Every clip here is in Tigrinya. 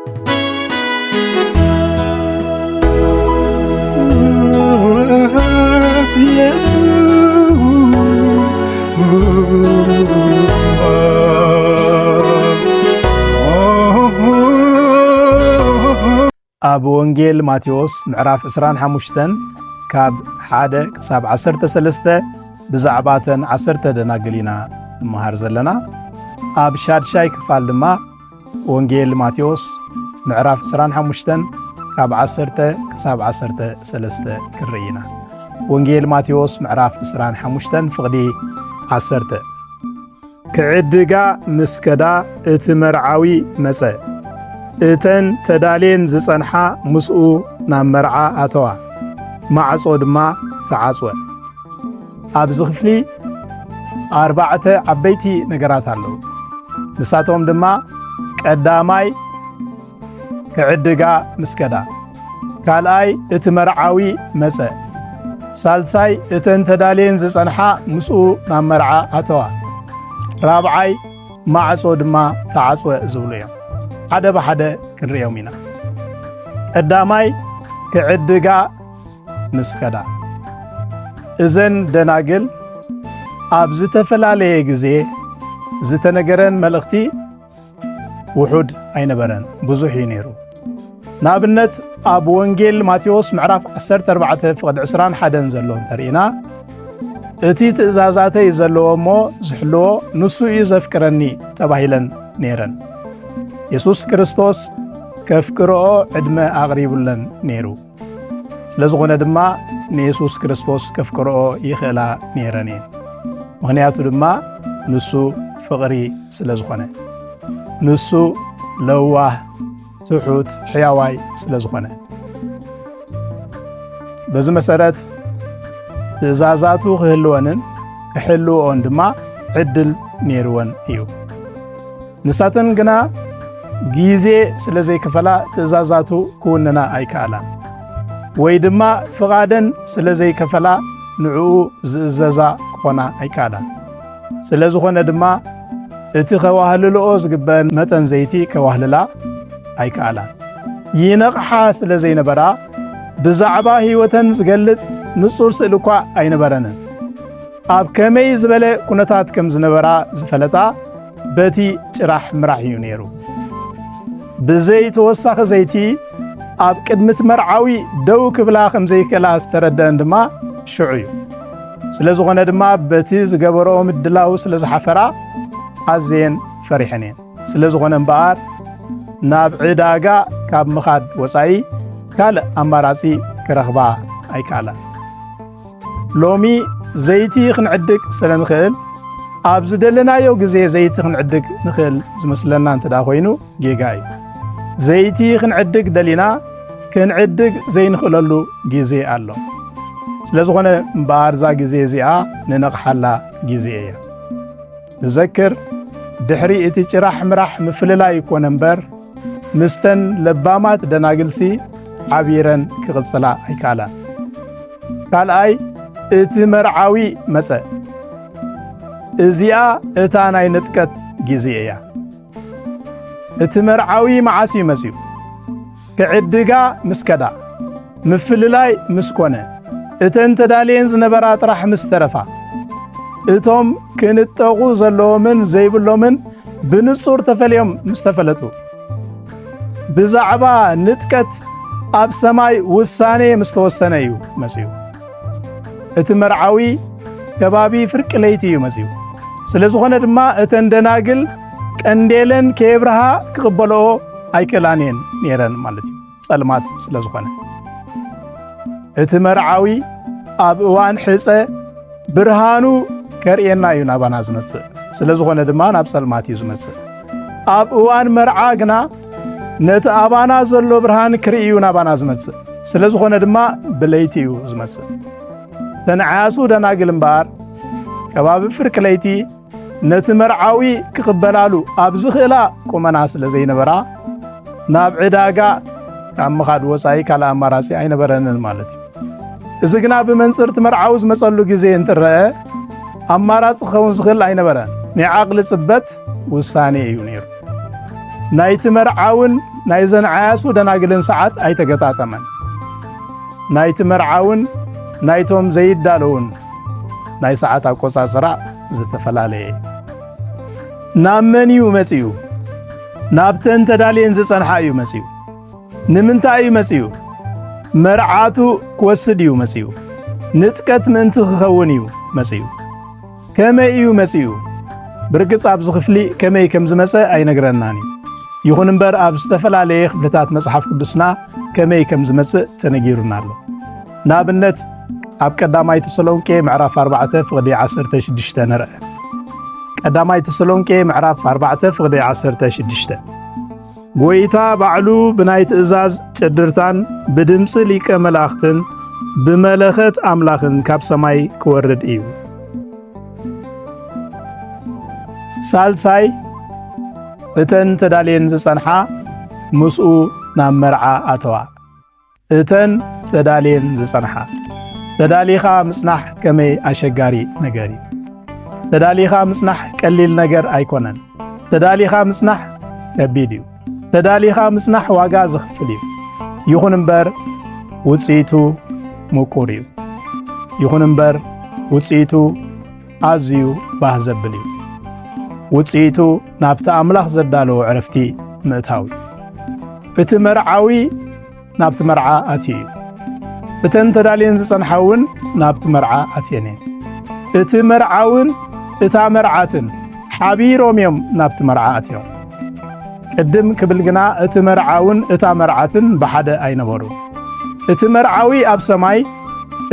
ኣብ ወንጌል ማቴዎስ ምዕራፍ 25 ካብ 1 ክሳብ 13 ብዛዕባተን 10 ደናግል ኢና ንመሃር ዘለና። ኣብ ሻድሻይ ክፋል ድማ ወንጌል ማቴዎስ ምዕራፍ 25 ካብ 10 ክሳብ 13 ክርኢ ኢና። ወንጌል ማቴዎስ ምዕራፍ 25 ፍቕዲ 10 ክዕድጋ ምስከዳ እቲ መርዓዊ መጸ እተን ተዳልየን ዝጸንሓ ምስኡ ናብ መርዓ ኣተዋ ማዕጾ ድማ ተዓጽወ። ኣብዚ ክፍሊ 4 ዓበይቲ ነገራት ኣለዉ። ንሳቶም ድማ ቀዳማይ ክዕድጋ ምስከዳ፣ ካልኣይ እቲ መርዓዊ መጸ፣ ሳልሳይ እተን ተዳልየን ዝጸንሓ ምስኡ ናብ መርዓ ኣተዋ፣ ራብዓይ ማዕጾ ድማ ተዓጽወ ዝብሉ እዮም። ሓደ ብሓደ ክንሪኦም ኢና። ቀዳማይ ክዕድጋ ምስከዳ። እዘን ደናግል ኣብ ዝተፈላለየ ግዜ ዝተነገረን መልእኽቲ ውሑድ ኣይነበረን፣ ብዙሕ እዩ ነይሩ። ንኣብነት ኣብ ወንጌል ማቴዎስ ምዕራፍ 14 ፍቕዲ 21 ዘሎ እንተርኢና እቲ ትእዛዛተይ ዘለዎ እሞ ዝሕልዎ ንሱ እዩ ዘፍቅረኒ ተባሂለን ነይረን። ኢየሱስ ክርስቶስ ከፍቅርኦ ዕድመ ኣቕሪቡለን ነይሩ። ስለ ዝኾነ ድማ ንኢየሱስ ክርስቶስ ከፍቅርኦ ይኽእላ ነይረን እየን። ምኽንያቱ ድማ ንሱ ፍቕሪ ስለ ዝኾነ፣ ንሱ ለዋህ ትሑት ሕያዋይ ስለ ዝኾነ። በዚ መሰረት ትእዛዛቱ ክህልወንን ክሕልዎን ድማ ዕድል ነይርወን እዩ። ንሳተን ግና ጊዜ ስለ ዘይከፈላ ትእዛዛቱ ክውንና ኣይከኣላን፣ ወይ ድማ ፍቓደን ስለ ዘይከፈላ ንዕኡ ዝእዘዛ ክኾና ኣይከኣላን። ስለ ዝኾነ ድማ እቲ ከዋህልልኦ ዝግበአን መጠን ዘይቲ ከዋህልላ ኣይከኣላን። ይነቕሓ ስለ ዘይነበራ ብዛዕባ ህይወተን ዝገልጽ ንጹር ስእሊ እኳ ኣይነበረንን። ኣብ ከመይ ዝበለ ኩነታት ከም ዝነበራ ዝፈለጣ በቲ ጭራሕ ምራሕ እዩ ነይሩ። ብዘይ ተወሳኺ ዘይቲ ኣብ ቅድሚት መርዓዊ ደው ክብላ ከም ዘይከላ ዝተረድአን ድማ ሽዑ እዩ። ስለ ዝኾነ ድማ በቲ ዝገበረኦ ምድላው ስለ ዝሓፈራ ኣዝየን ፈሪሐን እየን። ስለ ዝኾነ እምበኣር ናብ ዕዳጋ ካብ ምኻድ ወፃኢ ካልእ ኣማራጺ ክረኽባ ኣይከኣላን። ሎሚ ዘይቲ ክንዕድግ ስለ ንኽእል ኣብ ዝደለናዮ ግዜ ዘይቲ ክንዕድግ ንኽእል ዝመስለና እንተዳ ኮይኑ ጌጋ እዩ። ዘይቲ ክንዕድግ ደሊና ክንዕድግ ዘይንኽእለሉ ግዜ ኣሎ። ስለ ዝኾነ እምበኣር እዛ ግዜ እዚኣ ንነቕሓላ ግዜ እያ። ንዘክር ድሕሪ እቲ ጭራሕ ምራሕ ምፍልላይ ይኮነ እምበር ምስተን ለባማት ደናግልሲ ዓቢረን ክቕጽላ ኣይከኣላን። ካልኣይ እቲ መርዓዊ መጸ፣ እዚኣ እታ ናይ ንጥቀት ግዜ እያ። እቲ መርዓዊ መዓስ እዩ መጺኡ? ክዕድጋ ምስከዳ፣ ምፍልላይ ምስ ኮነ፣ እተን ተዳልየን ዝነበራ ጥራሕ ምስ ተረፋ፣ እቶም ክንጠቑ ዘለዎምን ዘይብሎምን ብንጹር ተፈልዮም ምስ ተፈለጡ፣ ብዛዕባ ንጥቀት ኣብ ሰማይ ውሳኔ ምስ ተወሰነ እዩ መጺኡ። እቲ መርዓዊ ከባቢ ፍርቂ ለይቲ እዩ መጺኡ። ስለ ዝኾነ ድማ እተን ደናግል ቀንዴለን ከየብርሃ ክቕበልኦ ኣይከኣላን እየን ነይረን ማለት እዩ፣ ጸልማት ስለ ዝኾነ። እቲ መርዓዊ ኣብ እዋን ሕፀ ብርሃኑ ከርእየና እዩ ናባና ዝመጽእ። ስለ ዝኾነ ድማ ናብ ጸልማት እዩ ዝመጽእ። ኣብ እዋን መርዓ ግና ነቲ ኣባና ዘሎ ብርሃን ክርኢ እዩ ናባና ዝመጽእ። ስለ ዝኾነ ድማ ብለይቲ እዩ ዝመጽእ። ተንዓያሱ ደናግል እምበኣር ከባቢ ፍርቂ ለይቲ ነቲ መርዓዊ ክቕበላሉ ኣብ ዝኽእላ ቁመና ስለ ዘይነበራ ናብ ዕዳጋ ካብ ምኻድ ወፃኢ ካልእ ኣማራጺ ኣይነበረንን ማለት እዩ። እዚ ግና ብመንጽርቲ መርዓዊ ዝመጸሉ ግዜ እንትረአ ኣማራጺ ክኸውን ዝኽእል ኣይነበረን። ናይ ዓቕሊ ጽበት ውሳኔ እዩ ነይሩ። ናይቲ መርዓውን ናይዘን ዓያሱ ደናግልን ሰዓት ኣይተገጣጠመን ናይቲ መርዓውን ናይቶም ዘይዳለውን ናይ ሰዓት ኣቆጻጽራ ዝተፈላለየ ናብ መን እዩ መጺኡ ናብተን ተዳልየን ዝጸንሓ እዩ መጺኡ ንምንታይ እዩ መጺኡ መርዓቱ ክወስድ እዩ መጺኡ ንጥቀት ምእንቲ ክኸውን እዩ መጺኡ ከመይ እዩ መጺኡ ብርግጽ ኣብዚ ክፍሊ ከመይ ከም ዝመጸ ኣይነግረናን እዩ ይኹን እምበር ኣብ ዝተፈላለየ ክፍልታት መጽሓፍ ቅዱስና ከመይ ከም ዝመጽእ ተነጊሩና ኣሎ ንኣብነት ኣብ ቀዳማይ ተሰሎንቄ ምዕራፍ 4 ፍቕዲ 16 ንርአ ቀዳማይ ተሰሎንቄ ምዕራፍ 4 ፍቕዲ 16 ጎይታ ባዕሉ ብናይ ትእዛዝ ጭድርታን ብድምፂ ሊቀ መላእኽትን ብመለኸት ኣምላኽን ካብ ሰማይ ክወርድ እዩ ሳልሳይ እተን ተዳልየን ዝጸንሓ ምስኡ ናብ መርዓ ኣተዋ እተን ተዳልየን ዝጸንሓ ተዳሊኻ ምጽናሕ ከመይ ኣሸጋሪ ነገር እዩ ተዳሊኻ ምጽናሕ ቀሊል ነገር ኣይኮነን ተዳሊኻ ምጽናሕ ከቢድ እዩ ተዳሊኻ ምጽናሕ ዋጋ ዝኽፍል እዩ ይኹን እምበር ውጽኢቱ ምቁር እዩ ይኹን እምበር ውጽኢቱ ኣዝዩ ባህ ዘብል እዩ ውጽኢቱ ናብቲ ኣምላኽ ዘዳለዎ ዕረፍቲ ምእታዊ እቲ መርዓዊ ናብቲ መርዓ ኣትዩ እተን ተዳልየን ዝጸንሓውን ናብቲ መርዓ ኣትየን እቲ መርዓውን እታ መርዓትን ሓቢሮም እዮም ናብቲ መርዓ ኣትዮም ቅድም ክብል ግና እቲ መርዓውን እታ መርዓትን ብሓደ ኣይነበሩ እቲ መርዓዊ ኣብ ሰማይ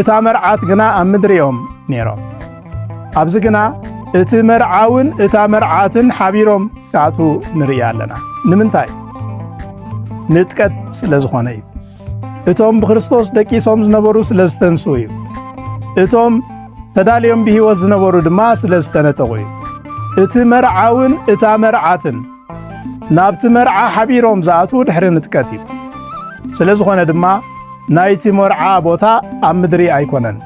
እታ መርዓት ግና ኣብ ምድሪ እዮም ነይሮም ኣብዚ ግና እቲ መርዓውን እታ መርዓትን ሓቢሮም ካኣቱ ንርኢ ኣለና ንምንታይ ንጥቀት ስለ ዝኾነ እዩ እቶም ብክርስቶስ ደቂሶም ዝነበሩ ስለ ዝተንሱ እዩ እቶም ተዳልዮም ብሂወት ዝነበሩ ድማ ስለ ዝተነጠቑ እዩ እቲ መርዓውን እታ መርዓትን ናብቲ መርዓ ሓቢሮም ዝኣትዉ ድሕሪ ንጥቀት እዩ ስለ ዝኾነ ድማ ናይቲ መርዓ ቦታ ኣብ ምድሪ ኣይኮነን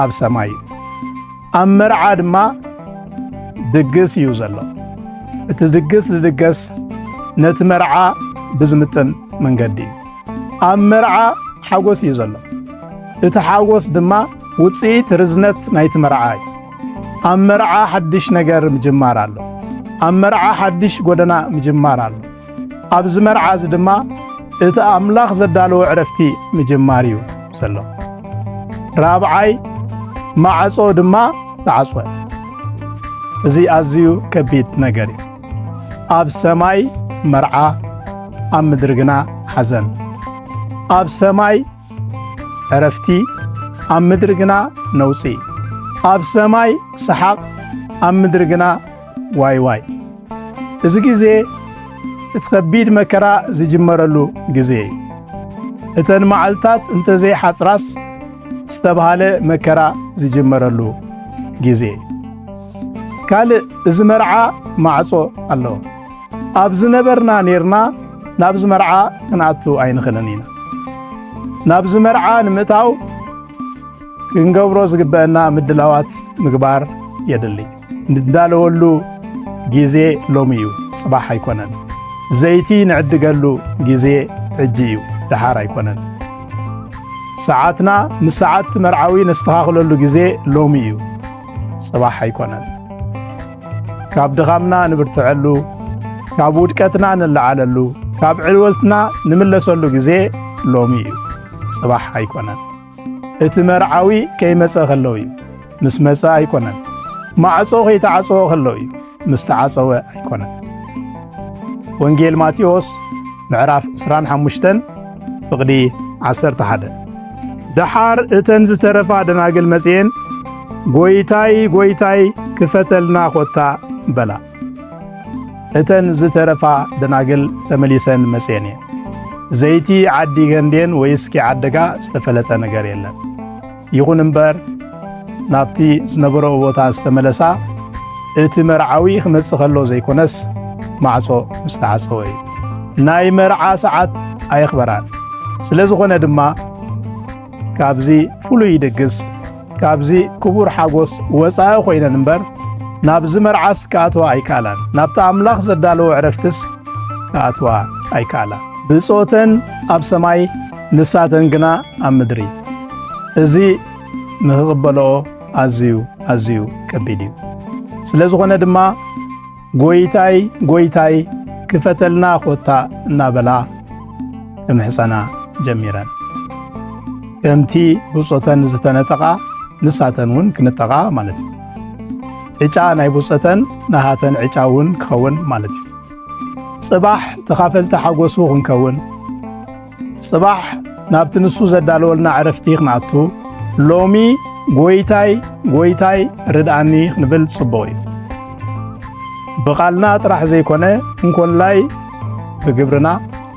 ኣብ ሰማይ እዩ ኣብ መርዓ ድማ ድግስ እዩ ዘሎ እቲ ድግስ ዝድገስ ነቲ መርዓ ብዝምጥን መንገዲ እዩ ኣብ መርዓ ሓጎስ እዩ ዘሎ እቲ ሓጎስ ድማ ውጽኢት ርዝነት ናይቲ መርዓ እዩ ኣብ መርዓ ሓድሽ ነገር ምጅማር ኣሎ ኣብ መርዓ ሓድሽ ጎደና ምጅማር ኣሎ ኣብዚ መርዓ እዚ ድማ እቲ ኣምላኽ ዘዳለዎ ዕረፍቲ ምጅማር እዩ ዘሎ ራብዓይ ማዕጾ ድማ ተዓጽወ እዚ ኣዝዩ ከቢድ ነገር እዩ ኣብ ሰማይ መርዓ ኣብ ምድሪ ግና ሓዘን ኣብ ሰማይ ዕረፍቲ ኣብ ምድሪ ግና ነውፂ ኣብ ሰማይ ሰሓቕ ኣብ ምድሪ ግና ዋይ ዋይ እዚ ግዜ እቲ ከቢድ መከራ ዝጅመረሉ ግዜ እዩ እተን መዓልታት እንተዘይ ሓፅራስ ዝተባሃለ መከራ ዝጅመረሉ ግዜ ካልእ እዚ መርዓ ማዕጾ ኣለዎ ኣብ ዝነበርና ነርና ናብዚ መርዓ ክንኣቱ ኣይንኽእልን ኢና ናብዚ መርዓ ንምእታው ክንገብሮ ዝግበአና ምድላዋት ምግባር የድሊ ንዳለወሉ ግዜ ሎሚ እዩ ጽባሕ ኣይኮነን ዘይቲ ንዕድገሉ ግዜ ሕጂ እዩ ድሓር ኣይኮነን ሰዓትና ምስ ሰዓት መርዓዊ ነስተኻኽለሉ ግዜ ሎሚ እዩ ጽባሕ ኣይኮነን ካብ ድኻምና ንብርትዐሉ ካብ ውድቀትና ንለዓለሉ ካብ ዕልወትና ንምለሰሉ ግዜ ሎሚ እዩ ጽባሕ ኣይኮነን እቲ መርዓዊ ከይመጸ ከለዉ እዩ ምስ መጸ ኣይኮነን ማዕጾ ከይተዓጽወ ከለዉ እዩ ምስ ተዓጸወ ኣይኮነን ወንጌል ማቴዎስ ምዕራፍ 25 ፍቕዲ 11 ድሓር እተን ዝተረፋ ደናግል መጽአን ጎይታይ ጎይታይ ክፈተልና ኾታ በላ እተን ዝተረፋ ደናግል ተመሊሰን መጽአን እየን ዘይቲ ዓዲ ገንዴን ወይስኪ ዓደጋ ዝተፈለጠ ነገር የለን ይኹን እምበር ናብቲ ዝነበሮ ቦታ ዝተመለሳ እቲ መርዓዊ ክመጽእ ከሎ ዘይኮነስ ማዕጾ ምስ ተዓጸወ እዩ ናይ መርዓ ሰዓት ኣይኽበራን ስለ ዝኾነ ድማ ካብዚ ፍሉይ ድግስ ካብዚ ክቡር ሓጎስ ወፃኢ ኮይነን እምበር ናብዚ መርዓስ ከኣትዋ ኣይከኣላን ናብቲ ኣምላኽ ዘዳለዎ ዕረፍትስ ከኣትዋ ኣይከኣላን ብጾተን ኣብ ሰማይ ንሳተን ግና ኣብ ምድሪ እዚ ንኽቕበልኦ ኣዝዩ ከቢድ እዩ። ስለ ዝኾነ ድማ ጎይታይ ጎይታይ ክፈተልና ኾታ እናበላ እምሕፀና ጀሚረን ከምቲ ብጾተን ዝተነጠቓ ንሳተን እውን ክንጠቓ ማለት እዩ። ዕጫ ናይ ብጾተን ናሃተን ዕጫ እውን ክኸውን ማለት እዩ። ጽባሕ ተኻፈልቲ ሓጐሱ ክንከውን ጽባሕ ናብቲ ንሱ ዘዳለወልና ዕረፍቲ ክንኣቱ ሎሚ ጎይታይ ጎይታይ ርድኣኒ ክንብል ጽቡቕ እዩ። ብቓልና ጥራሕ ዘይኮነ እንኮንላይ ብግብርና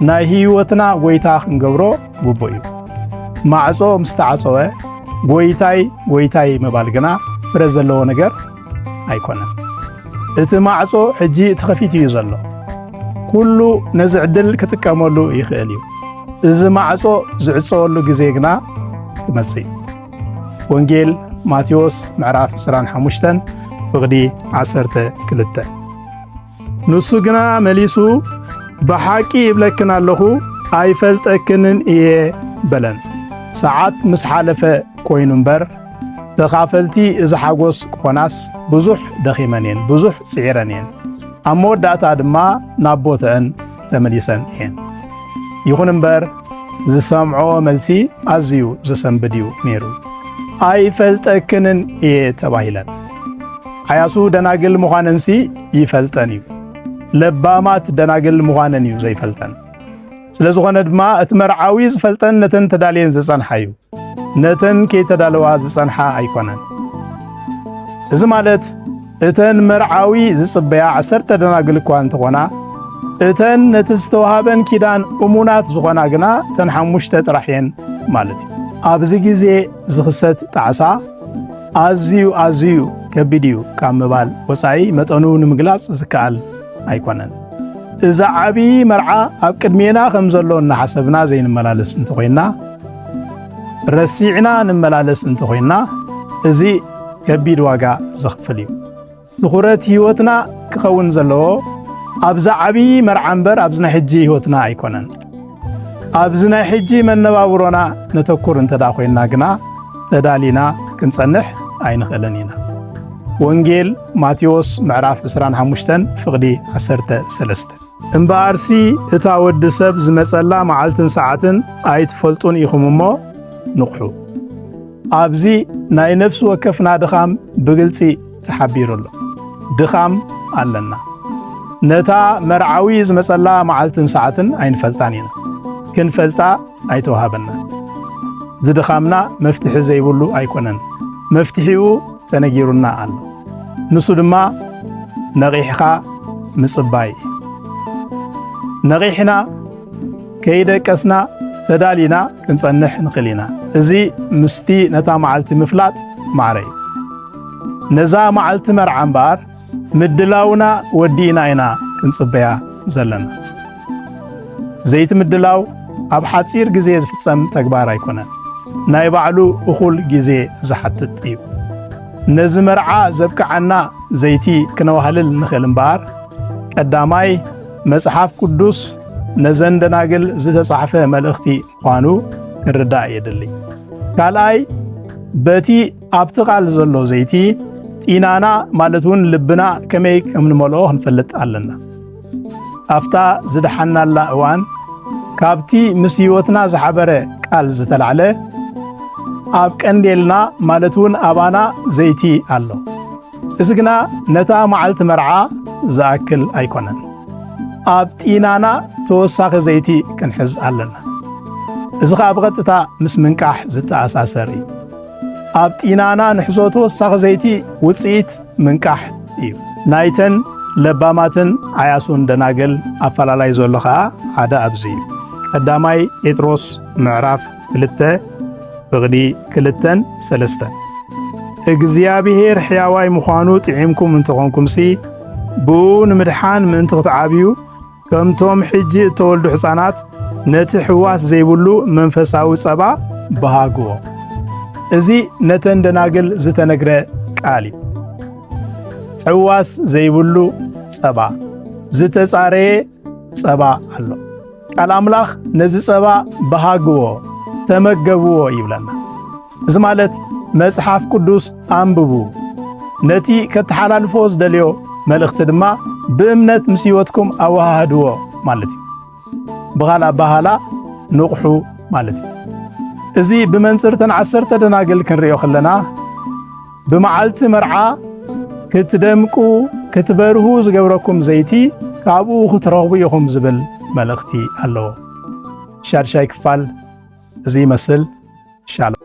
ናይ ህይወትና ጎይታ ክንገብሮ ግቡእ እዩ። ማዕጾ ምስ ተዓጸወ ጎይታይ ጎይታይ ምባል ግና ፍረ ዘለዎ ነገር ኣይኮነን። እቲ ማዕጾ ሕጂ ተኸፊት እዩ ዘሎ ኩሉ ነዚ ዕድል ክጥቀመሉ ይኽእል እዩ። እዚ ማዕጾ ዝዕጸወሉ ግዜ ግና ክመጽእ እዩ። ወንጌል ማቴዎስ ምዕራፍ 25 ፍቕዲ 12 ንሱ ግና መሊሱ ብሓቂ ይብለክን ኣለኹ ኣይፈልጠክንን እየ በለን። ሰዓት ምስ ሓለፈ ኮይኑ እምበር ተኻፈልቲ እዚ ሓጐስ ክኾናስ ብዙሕ ደኺመን እየን ብዙሕ ጽዒረን እየን ኣብ መወዳእታ ድማ ናብ ቦተአን ተመሊሰን እየን። ይኹን እምበር ዝሰምዖ መልሲ ኣዝዩ ዘሰንብድ እዩ ነይሩ። ኣይፈልጠክንን እየ ተባሂለን ሓያሱ ደናግል ምዃነንሲ ይፈልጠን እዩ ለባማት ደናግል ምዃነን እዩ ዘይፈልጠን። ስለ ዝኾነ ድማ እቲ መርዓዊ ዝፈልጠን ነተን ተዳልየን ዝጸንሓ እዩ ነተን ከይተዳለዋ ዝጸንሓ ኣይኮነን። እዚ ማለት እተን መርዓዊ ዝጽበያ 10 ደናግል እኳ እንተኾና እተን ነቲ ዝተዋሃበን ኪዳን እሙናት ዝኾና ግና እተን 5 ጥራሕ እየን ማለት እዩ። ኣብዚ ግዜ ዝኽሰት ጣዕሳ ኣዝዩ ከቢድ እዩ ካብ ምባል ወፃኢ መጠኑ ንምግላጽ ዝከኣል ኣይኮነን። እዛ ዓብዪ መርዓ ኣብ ቅድሜና ከም ዘሎ እናሓሰብና ዘይንመላለስ እንተኾይንና ረሲዕና ንመላለስ እንተኾይንና እዚ ከቢድ ዋጋ ዘኽፍል እዩ። ትኹረት ህይወትና ክኸውን ዘለዎ ኣብዛ ዓብዪ መርዓ እምበር ኣብዚ ናይ ሕጂ ህይወትና ኣይኮነን። ኣብዚ ናይ ሕጂ መነባብሮና ነተኩር እንተዳ ኮይንና ግና ተዳሊና ክንጸንሕ ኣይንኽእልን ኢና። ወንጌል ማቴዎስ ምዕራፍ 25 ፍቕዲ 13 እምበኣርሲ እታ ወዲ ሰብ ዝመጸላ መዓልትን ሰዓትን ኣይትፈልጡን ኢኹም እሞ ንቑሑ። ኣብዚ ናይ ነፍሲ ወከፍና ድኻም ብግልፂ ተሓቢሩ ኣሎ። ድኻም ኣለና። ነታ መርዓዊ ዝመጸላ መዓልትን ሰዓትን ኣይንፈልጣን ኢና ክንፈልጣ ኣይተዋሃበና። ዝድኻምና መፍትሒ ዘይብሉ ኣይኮነን። መፍትሒኡ ተነጊሩና ኣሎ። ንሱ ድማ ነቒሕኻ ምጽባይ ነቒሕና ከይደቀስና ተዳሊና ክንጸንሕ ንኽእል ኢና። እዚ ምስቲ ነታ መዓልቲ ምፍላጥ ማዕረ እዩ። ነዛ መዓልቲ መርዓ እምበኣር ምድላውና ወዲእና ኢና ክንጽበያ ዘለና። ዘይቲ ምድላው ኣብ ሓፂር ግዜ ዝፍጸም ተግባር ኣይኮነን። ናይ ባዕሉ እኹል ግዜ ዝሓትት እዩ። ነዚ መርዓ ዘብቅዓና ዘይቲ ክነዋህልል ንኽእል እምበኣር ቀዳማይ መጽሓፍ ቅዱስ ነዘን ደናግል ዝተጻሕፈ መልእኽቲ ምዃኑ ክንርዳእ የድሊ። ካልኣይ በቲ ኣብቲ ቓል ዘሎ ዘይቲ ጢናና ማለት እውን ልብና ከመይ ከምንመልኦ ክንፈልጥ ኣለና። ኣፍታ ዝደሓናላ እዋን ካብቲ ምስ ህይወትና ዝሓበረ ቃል ዝተላዕለ ኣብ ቀንዴልና ማለት እውን ኣባና ዘይቲ ኣሎ። እዚ ግና ነታ መዓልቲ መርዓ ዝኣክል ኣይኮነን። ኣብ ጢናና ተወሳኺ ዘይቲ ክንሕዝ ኣለና። እዚ ኸዓ ብቐጥታ ምስ ምንቃሕ ዝተኣሳሰር እዩ። ኣብ ጢናና ንሕዞ ተወሳኺ ዘይቲ ውፅኢት ምንቃሕ እዩ። ናይተን ለባማትን ዓያሱን ደናግል ኣፈላላይ ዘሎ ኸዓ ሓደ ኣብዚ እዩ። ቀዳማይ ጴጥሮስ ምዕራፍ 2 ፍቕዲ 2-3 እግዚአብሔር ሕያዋይ ምዃኑ ጥዒምኩም እንተኾንኩምሲ ብኡ ንምድሓን ምእንቲ ክትዓብዩ ከምቶም ሕጂ እተወልዱ ሕፃናት ነቲ ሕዋስ ዘይብሉ መንፈሳዊ ጸባ በሃግዎ። እዚ ነተን ደናግል ዝተነግረ ቃል እዩ። ሕዋስ ዘይብሉ ጸባ ዝተጻረየ ጸባ ኣሎ። ቃል አምላኽ ነዚ ጸባ በሃግዎ ተመገብዎ ይብለና። እዚ ማለት መጽሓፍ ቅዱስ አንብቡ ነቲ ከተሓላልፎ ዝደልዮ መልእኽቲ ድማ ብእምነት ምስ ሕይወትኩም ኣወሃህድዎ ማለት እዩ። ብኻል ኣባሃላ ንቑሑ ማለት እዩ። እዚ ብመንጽርተን 10 ደናግል ክንሪኦ ከለና ብመዓልቲ መርዓ ክትደምቁ ክትበርሁ ዝገብረኩም ዘይቲ ካብኡ ክትረኽቡ ኢኹም ዝብል መልእኽቲ ኣለዎ። ሻድሻይ ክፋል እዚ ይመስል። ሻሎም